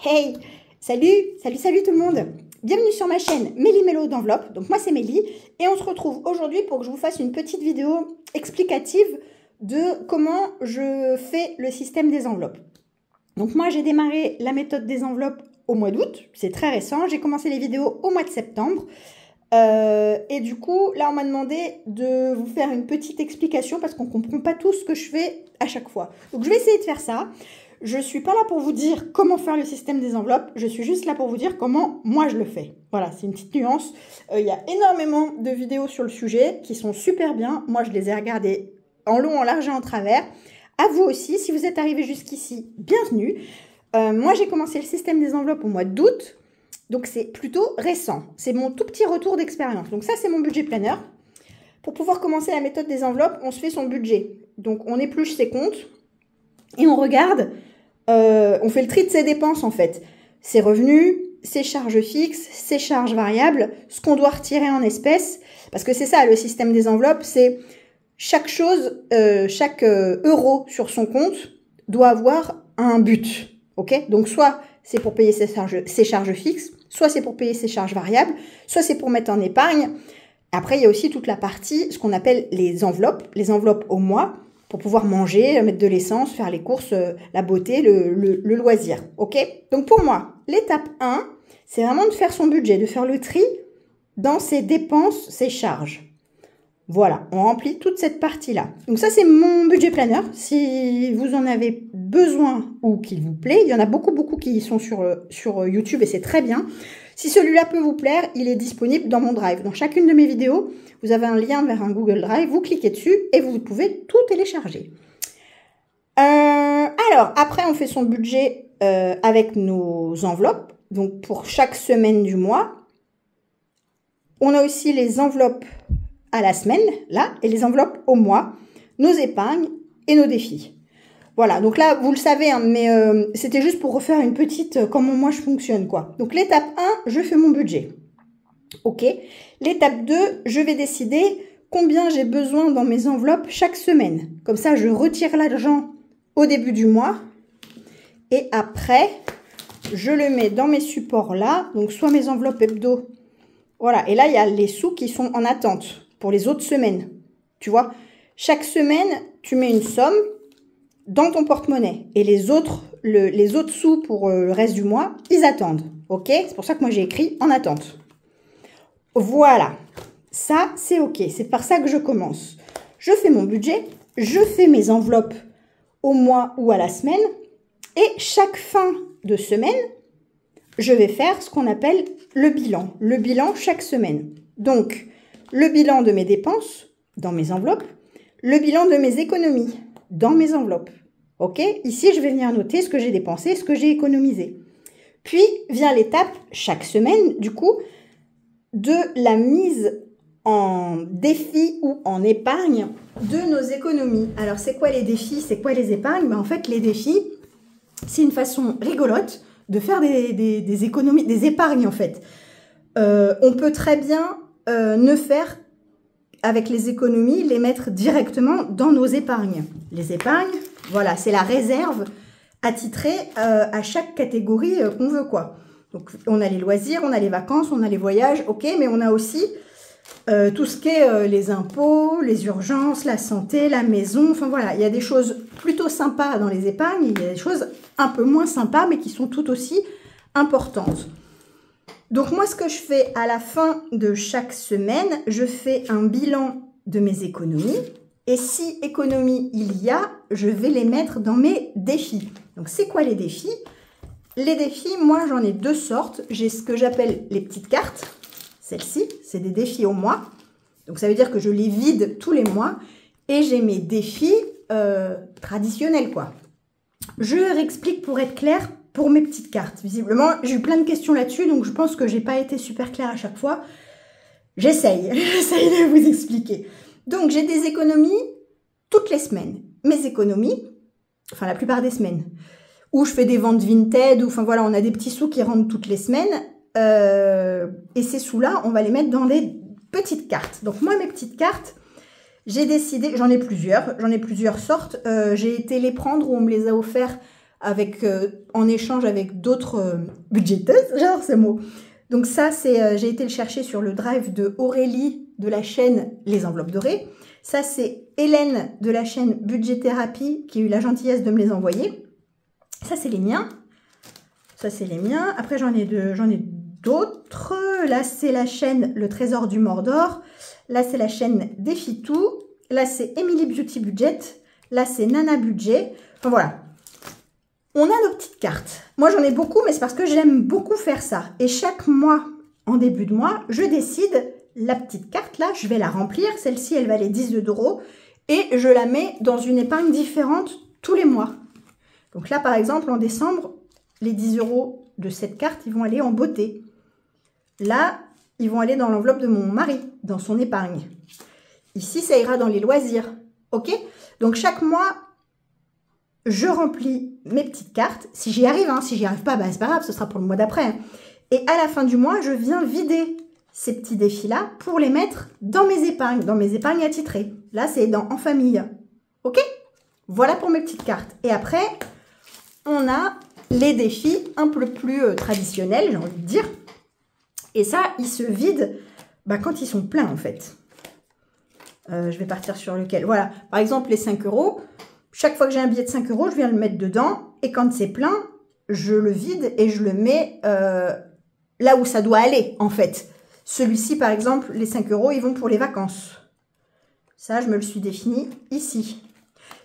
Hey, salut tout le monde. Bienvenue sur ma chaîne Mélie Mélo d'enveloppe. Donc moi c'est Mélie et on se retrouve aujourd'hui pour que je vous fasse une petite vidéo explicative de comment je fais le système des enveloppes. Donc moi j'ai démarré la méthode des enveloppes au mois d'août, c'est très récent. J'ai commencé les vidéos au mois de septembre. Et du coup, là, on m'a demandé de vous faire une petite explication parce qu'on ne comprend pas tout ce que je fais à chaque fois. Donc, je vais essayer de faire ça. Je ne suis pas là pour vous dire comment faire le système des enveloppes. Je suis juste là pour vous dire comment moi je le fais. Voilà, c'est une petite nuance. Il y a énormément de vidéos sur le sujet qui sont super bien. Moi, je les ai regardées en long, en large et en travers. À vous aussi, si vous êtes arrivé jusqu'ici, bienvenue. Moi, j'ai commencé le système des enveloppes au mois d'août. Donc, c'est plutôt récent. C'est mon tout petit retour d'expérience. Donc, ça, c'est mon budget planner. Pour pouvoir commencer la méthode des enveloppes, on se fait son budget. Donc, on épluche ses comptes et on regarde, on fait le tri de ses dépenses, en fait. Ses revenus, ses charges fixes, ses charges variables, ce qu'on doit retirer en espèces. Parce que c'est ça, le système des enveloppes, c'est chaque chose, chaque euro sur son compte doit avoir un but. OK ? Donc, soit c'est pour payer ses charges fixes, soit c'est pour payer ses charges variables, soit c'est pour mettre en épargne. Après, il y a aussi toute la partie, ce qu'on appelle les enveloppes au mois, pour pouvoir manger, mettre de l'essence, faire les courses, la beauté, le loisir. OK ? Donc pour moi, l'étape 1, c'est vraiment de faire son budget, de faire le tri dans ses dépenses, ses charges. Voilà, on remplit toute cette partie-là. Donc ça, c'est mon budget planner. Si vous en avez besoin ou qu'il vous plaît, il y en a beaucoup qui sont sur YouTube et c'est très bien. Si celui-là peut vous plaire, il est disponible dans mon Drive. Dans chacune de mes vidéos, vous avez un lien vers un Google Drive, vous cliquez dessus et vous pouvez tout télécharger. Alors, après, on fait son budget avec nos enveloppes. Donc, pour chaque semaine du mois, on a aussi les enveloppes à la semaine, là, et les enveloppes au mois, nos épargnes et nos défis. Voilà, donc là, vous le savez, hein, mais c'était juste pour refaire une petite, comment moi je fonctionne, quoi. Donc, l'étape 1, je fais mon budget. OK. L'étape 2, je vais décider combien j'ai besoin dans mes enveloppes chaque semaine. Comme ça, je retire l'argent au début du mois. Et après, je le mets dans mes supports là. Donc, soit mes enveloppes hebdo. Voilà, et là, il y a les sous qui sont en attente pour les autres semaines. Tu vois, chaque semaine, tu mets une somme dans ton porte-monnaie. Et les autres sous pour le reste du mois, ils attendent. OK? C'est pour ça que moi, j'ai écrit en attente. Voilà. Ça, c'est OK. C'est par ça que je commence. Je fais mon budget. Je fais mes enveloppes au mois ou à la semaine. Et chaque fin de semaine, je vais faire ce qu'on appelle le bilan. Le bilan chaque semaine. Donc, le bilan de mes dépenses dans mes enveloppes. Le bilan de mes économies dans mes enveloppes. OK? Ici, je vais venir noter ce que j'ai dépensé, ce que j'ai économisé. Puis, vient l'étape, chaque semaine, du coup, de la mise en défi ou en épargne de nos économies. Alors, c'est quoi les défis? C'est quoi les épargnes? Ben, en fait, les défis, c'est une façon rigolote de faire des économies, des épargnes, en fait. On peut très bien ne faire avec les économies, les mettre directement dans nos épargnes. Les épargnes, voilà, c'est la réserve attitrée à chaque catégorie qu'on veut, quoi. Donc, on a les loisirs, on a les vacances, on a les voyages, OK, mais on a aussi tout ce qui est les impôts, les urgences, la santé, la maison. Enfin, voilà, il y a des choses plutôt sympas dans les épargnes, il y a des choses un peu moins sympas, mais qui sont tout aussi importantes. Donc, moi, ce que je fais à la fin de chaque semaine, je fais un bilan de mes économies. Et si économie il y a, je vais les mettre dans mes défis. Donc, c'est quoi les défis? Les défis, moi, j'en ai deux sortes. J'ai ce que j'appelle les petites cartes. Celles-ci, c'est des défis au mois. Donc, ça veut dire que je les vide tous les mois. Et j'ai mes défis traditionnels, quoi. Je réexplique pour être clair pour mes petites cartes. Visiblement, j'ai eu plein de questions là-dessus, donc je pense que j'ai pas été super claire à chaque fois. J'essaye de vous expliquer. Donc, j'ai des économies toutes les semaines. Mes économies, enfin la plupart des semaines, où je fais des ventes Vinted, ou enfin voilà, on a des petits sous qui rentrent toutes les semaines. Et ces sous-là, on va les mettre dans des petites cartes. Donc, moi, mes petites cartes, j'ai décidé, j'en ai plusieurs sortes. J'ai été les prendre ou on me les a offerts avec, en échange avec d'autres budgéteuses, j'adore ce mot. Donc ça, c'est, j'ai été le chercher sur le drive de Aurélie de la chaîne Les Enveloppes Dorées. Ça, c'est Hélène de la chaîne Budget Thérapie qui a eu la gentillesse de me les envoyer. Ça, c'est les miens. Ça, c'est les miens. Après, j'en ai d'autres. Là, c'est la chaîne Le Trésor du Mordor. Là, c'est la chaîne Défi-Tout. Là, c'est Emily Beauty Budget. Là, c'est Nana Budget. Enfin, voilà. On a nos petites cartes. Moi, j'en ai beaucoup, mais c'est parce que j'aime beaucoup faire ça. Et chaque mois, en début de mois, je décide, la petite carte, là, je vais la remplir. Celle-ci, elle valait 10 €. Et je la mets dans une épargne différente tous les mois. Donc là, par exemple, en décembre, les 10 € de cette carte, ils vont aller en beauté. Là, ils vont aller dans l'enveloppe de mon mari, dans son épargne. Ici, ça ira dans les loisirs. OK? Donc, chaque mois, je remplis mes petites cartes. Si j'y arrive, hein, si j'y arrive pas, bah, c'est pas grave, ce sera pour le mois d'après. Hein. Et à la fin du mois, je viens vider ces petits défis-là pour les mettre dans mes épargnes attitrées. Là, c'est dans En Famille. OK? Voilà pour mes petites cartes. Et après, on a les défis un peu plus traditionnels, j'ai envie de dire. Et ça, ils se vident bah, quand ils sont pleins, en fait. Je vais partir sur lequel. Voilà. Par exemple, les 5 €. Chaque fois que j'ai un billet de 5 €, je viens le mettre dedans. Et quand c'est plein, je le vide et je le mets là où ça doit aller, en fait. Celui-ci, par exemple, les 5 €, ils vont pour les vacances. Ça, je me le suis défini ici.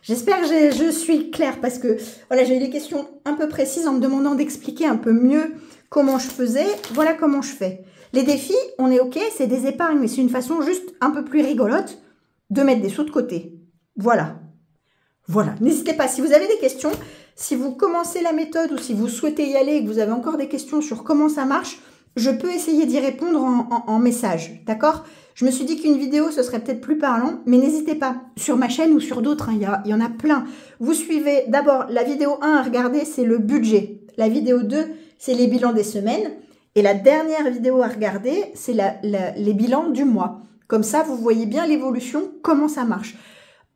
J'espère que je suis claire parce que voilà, j'ai eu des questions un peu précises en me demandant d'expliquer un peu mieux comment je faisais. Voilà comment je fais. Les défis, on est OK, c'est des épargnes, mais c'est une façon juste un peu plus rigolote de mettre des sous de côté. Voilà. Voilà. N'hésitez pas, si vous avez des questions, si vous commencez la méthode ou si vous souhaitez y aller et que vous avez encore des questions sur comment ça marche, je peux essayer d'y répondre en message. D'accord ? Je me suis dit qu'une vidéo, ce serait peut-être plus parlant, mais n'hésitez pas, sur ma chaîne ou sur d'autres, hein, il y en a plein. Vous suivez d'abord la vidéo 1 à regarder, c'est le budget. La vidéo 2, c'est les bilans des semaines. Et la dernière vidéo à regarder, c'est les bilans du mois. Comme ça, vous voyez bien l'évolution, comment ça marche.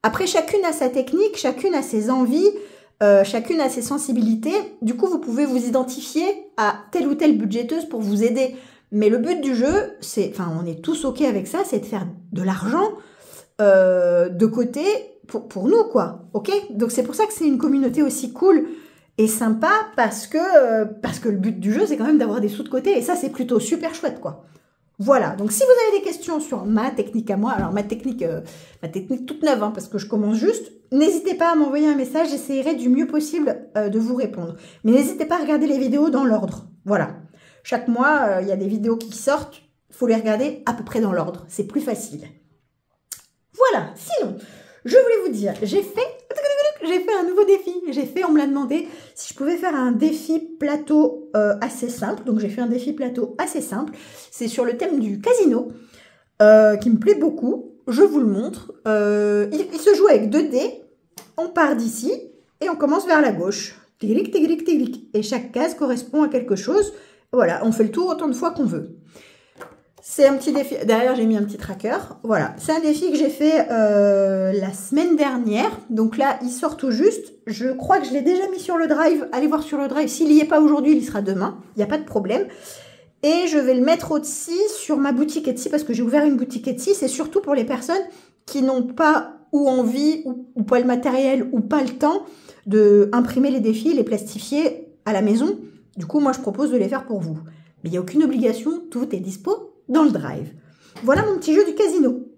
Après, chacune a sa technique, chacune a ses envies, chacune a ses sensibilités. Du coup, vous pouvez vous identifier à telle ou telle budgéteuse pour vous aider. Mais le but du jeu, c'est, enfin, on est tous OK avec ça, c'est de faire de l'argent de côté pour nous, quoi. OK? Donc, c'est pour ça que c'est une communauté aussi cool et sympa parce que le but du jeu, c'est quand même d'avoir des sous de côté. Et ça, c'est plutôt super chouette, quoi. Voilà. Donc, si vous avez des questions sur ma technique à moi, alors ma technique toute neuve, hein, parce que je commence juste, n'hésitez pas à m'envoyer un message, j'essaierai du mieux possible de vous répondre. Mais n'hésitez pas à regarder les vidéos dans l'ordre. Voilà. Chaque mois, il y a des vidéos qui sortent, il faut les regarder à peu près dans l'ordre. C'est plus facile. Voilà. Sinon, je voulais vous dire, j'ai fait un nouveau défi. On me l'a demandé si je pouvais faire un défi plateau assez simple. Donc, j'ai fait un défi plateau assez simple. C'est sur le thème du casino, qui me plaît beaucoup. Je vous le montre. Il se joue avec 2 dés. On part d'ici et on commence vers la gauche. Tigric, tigric, tigric. Et chaque case correspond à quelque chose. Voilà, on fait le tour autant de fois qu'on veut. C'est un petit défi. Derrière, j'ai mis un petit tracker. Voilà, c'est un défi que j'ai fait la semaine dernière. Donc là, il sort tout juste. Je crois que je l'ai déjà mis sur le drive. Allez voir sur le drive. S'il n'y est pas aujourd'hui, il y sera demain. Il n'y a pas de problème. Et je vais le mettre aussi sur ma boutique Etsy parce que j'ai ouvert une boutique Etsy. C'est surtout pour les personnes qui n'ont pas ou envie ou pas le matériel ou pas le temps de imprimer les défis, les plastifier à la maison. Du coup, moi, je propose de les faire pour vous. Mais il n'y a aucune obligation, tout est dispo dans le drive. Voilà mon petit jeu du casino.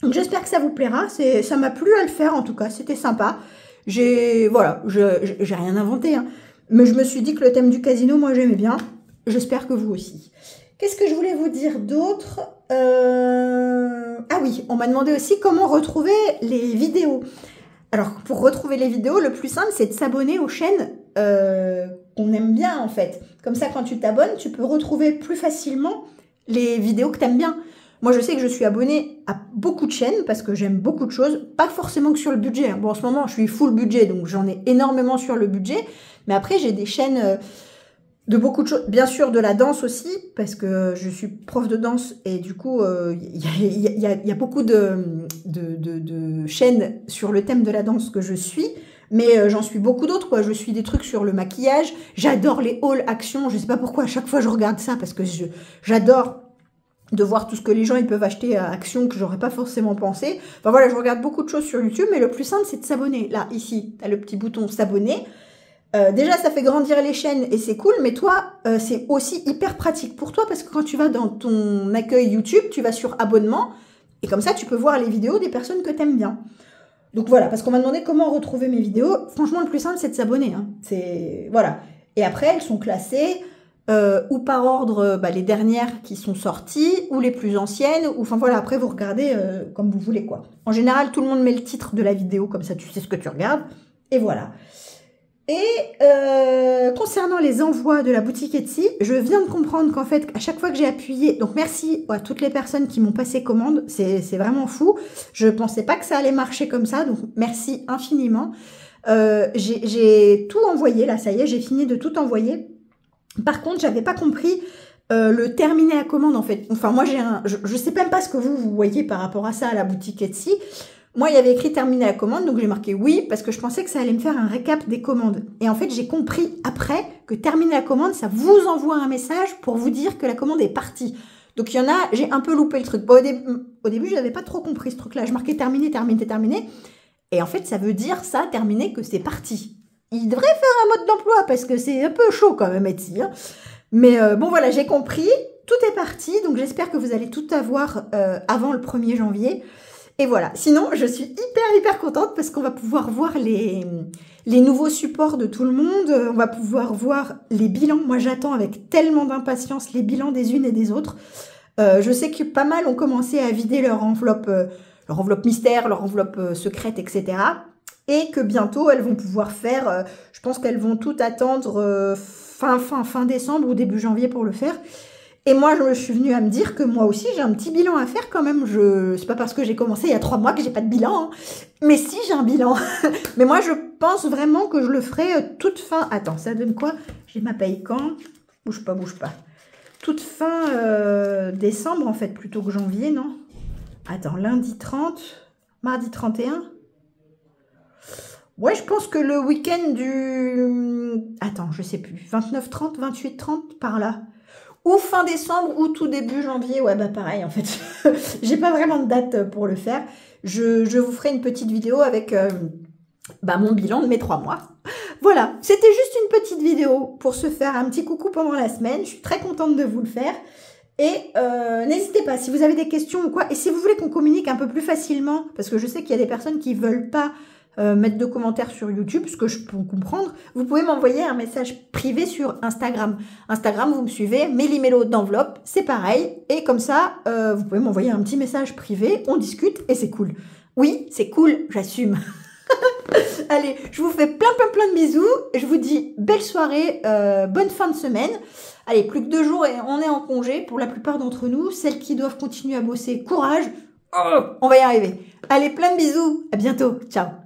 Donc, j'espère que ça vous plaira. Ça m'a plu à le faire, en tout cas. C'était sympa. Voilà, j'ai rien inventé. Hein. Mais je me suis dit que le thème du casino, moi, j'aimais bien. J'espère que vous aussi. Qu'est-ce que je voulais vous dire d'autre Ah oui, on m'a demandé aussi comment retrouver les vidéos. Alors, pour retrouver les vidéos, le plus simple, c'est de s'abonner aux chaînes qu'on aime bien, en fait. Comme ça, quand tu t'abonnes, tu peux retrouver plus facilement les vidéos que tu aimes bien. Moi, je sais que je suis abonnée à beaucoup de chaînes parce que j'aime beaucoup de choses. Pas forcément que sur le budget. Hein. Bon, en ce moment, je suis full budget, donc j'en ai énormément sur le budget. Mais après, j'ai des chaînes de beaucoup de choses. Bien sûr, de la danse aussi, parce que je suis prof de danse et du coup, il y a beaucoup de chaînes sur le thème de la danse que je suis. Mais j'en suis beaucoup d'autres, quoi. Je suis des trucs sur le maquillage. J'adore les hauls Action. Je sais pas pourquoi, à chaque fois, je regarde ça parce que j'adore de voir tout ce que les gens ils peuvent acheter à Action que j'aurais pas forcément pensé. Enfin voilà, je regarde beaucoup de choses sur YouTube, mais le plus simple, c'est de s'abonner. Là, ici, tu as le petit bouton s'abonner. Déjà, ça fait grandir les chaînes et c'est cool, mais toi, c'est aussi hyper pratique pour toi parce que quand tu vas dans ton accueil YouTube, tu vas sur abonnement et comme ça, tu peux voir les vidéos des personnes que tu aimes bien. Donc voilà, parce qu'on m'a demandé comment retrouver mes vidéos. Franchement, le plus simple, c'est de s'abonner. Hein. Voilà. Et après, elles sont classées ou par ordre, les dernières qui sont sorties ou les plus anciennes. Ou enfin voilà, après, vous regardez comme vous voulez, quoi. En général, tout le monde met le titre de la vidéo, comme ça, tu sais ce que tu regardes. Et voilà. Et concernant les envois de la boutique Etsy, je viens de comprendre qu'en fait, à chaque fois que j'ai appuyé, donc merci à toutes les personnes qui m'ont passé commande, c'est vraiment fou. Je pensais pas que ça allait marcher comme ça, donc merci infiniment. J'ai tout envoyé, là, ça y est, j'ai fini de tout envoyer. Par contre, j'avais pas compris le terminer à commande, en fait. Enfin, moi, je sais même pas ce que vous voyez par rapport à ça à la boutique Etsy. Moi, il y avait écrit terminer la commande, donc j'ai marqué oui, parce que je pensais que ça allait me faire un récap des commandes. Et en fait, j'ai compris après que terminer la commande, ça vous envoie un message pour vous dire que la commande est partie. Donc, il y en a, j'ai un peu loupé le truc. Bon, au début, je n'avais pas trop compris ce truc-là. Je marquais terminer, terminer, terminer. Et en fait, ça veut dire ça, terminer, que c'est parti. Il devrait faire un mode d'emploi, parce que c'est un peu chaud quand même, Etsy. Hein. Mais bon, voilà, j'ai compris. Tout est parti, donc j'espère que vous allez tout avoir avant le 1er janvier. Et voilà, sinon je suis hyper contente parce qu'on va pouvoir voir les nouveaux supports de tout le monde, on va pouvoir voir les bilans. Moi j'attends avec tellement d'impatience les bilans des unes et des autres. Je sais que pas mal ont commencé à vider leur enveloppe mystère, leur enveloppe secrète, etc. Et que bientôt elles vont pouvoir faire, je pense qu'elles vont tout attendre fin décembre ou début janvier pour le faire. Et moi, je suis venue à me dire que moi aussi, j'ai un petit bilan à faire quand même. C'est pas parce que j'ai commencé il y a 3 mois que j'ai pas de bilan. Hein. Mais si, j'ai un bilan. Mais moi, je pense vraiment que je le ferai toute fin... Attends, ça donne quoi? J'ai ma paye quand? Bouge pas. Toute fin décembre, en fait, plutôt que janvier, non? Attends, lundi 30, mardi 31. Ouais, je pense que le week-end du... Attends, je sais plus. 29-30, 28-30, par là. Ou fin décembre ou tout début janvier. Ouais, bah pareil en fait. J'ai pas vraiment de date pour le faire. Je vous ferai une petite vidéo avec mon bilan de mes 3 mois. Voilà, c'était juste une petite vidéo pour se faire un petit coucou pendant la semaine. Je suis très contente de vous le faire. Et n'hésitez pas, si vous avez des questions ou quoi, et si vous voulez qu'on communique un peu plus facilement, parce que je sais qu'il y a des personnes qui veulent pas mettre de commentaires sur YouTube, ce que je peux comprendre, vous pouvez m'envoyer un message privé sur Instagram. Instagram, vous me suivez, Méli-Mélo d'enveloppe, c'est pareil. Et comme ça, vous pouvez m'envoyer un petit message privé, on discute et c'est cool. Oui, c'est cool, j'assume. Allez, je vous fais plein de bisous. Je vous dis belle soirée, bonne fin de semaine. Allez, plus que 2 jours et on est en congé pour la plupart d'entre nous. Celles qui doivent continuer à bosser, courage. On va y arriver. Allez, plein de bisous. À bientôt. Ciao.